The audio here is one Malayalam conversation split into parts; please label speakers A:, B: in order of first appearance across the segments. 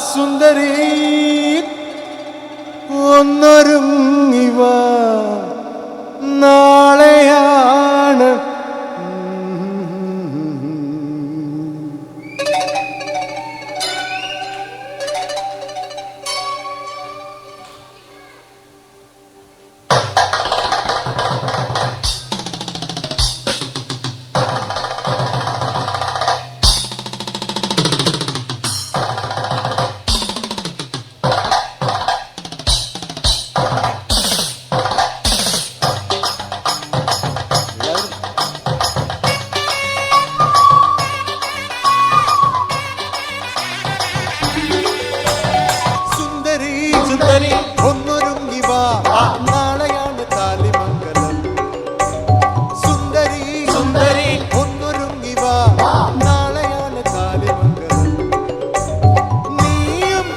A: സുന്ദരി ഒന്നൊരുങ്ങിവ നാളെയാണ് സുന്ദരി ഒന്നൊരുങ്ങിവ നാളെയാണ് താലിമംഗലം സുന്ദരി ഒന്നൊരുങ്ങിവ നാളെയാണ് താലിമംഗലം നീയും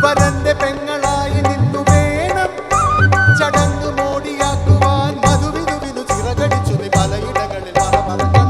A: വരന്റെ പെങ്ങളായി നിന്നു വേണം ചടങ്ങ് മോടിയാക്കുവാൻ മധുവിധുവിനു ചിറകടിച്ചു നീ പലയിടങ്ങളിൽ മറമറക്കണം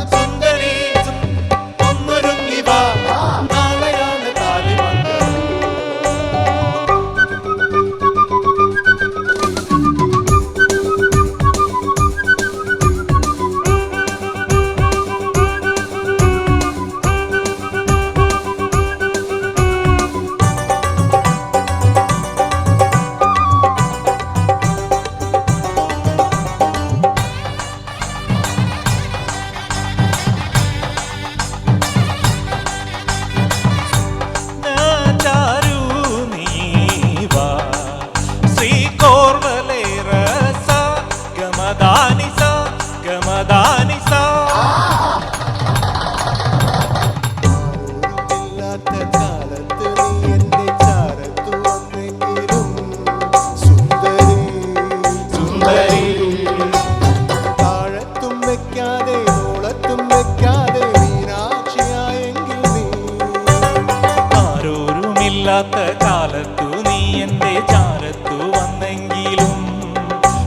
B: കാലത്തു നീ എന്റെ ചാരത്തു വന്നെങ്കിലും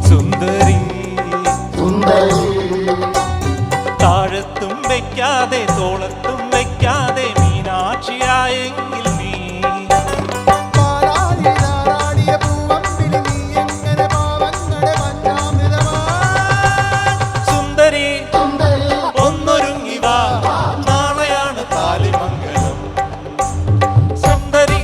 B: സുന്ദരി താഴത്തും വെക്കാതെ തോളത്തും വെക്കാതെ മീനാക്ഷിയായെങ്കിൽ നീ സുന്ദരി ഒന്നൊരുങ്ങിവ നാളെയാണ് താലിമംഗലം സുന്ദരി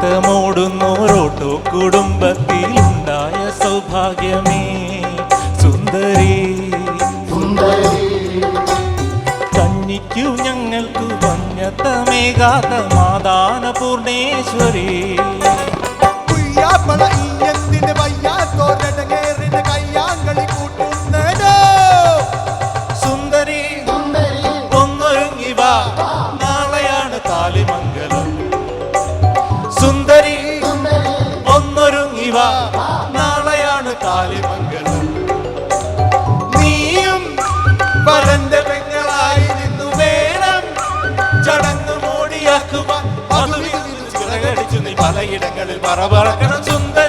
B: ോട്ടമോടുന്നോരോട്ടോ കുടുംബത്തിലുണ്ടായ സൗഭാഗ്യമേ സുന്ദരി കന്നിക്കു ഞങ്ങൾക്കു വന്യതമേകാത്ത മാതാന പൂർണേശ്വരി സുന്ദരി ഒന്നൊരുങ്ങിവ നാളെയാണ് താലിമംഗലം സുന്ദരി ഒന്നൊരുങ്ങിവ നാളെയാണ് താലിമംഗലം നീയും വരന്റെ പെങ്ങളായി നിന്നു വേണം ചടങ്ങ് മോടിയാക്കുവാൻ ചിറകടിച്ചു നീ പലയിടങ്ങളിൽ പറക്കണം സുന്ദരി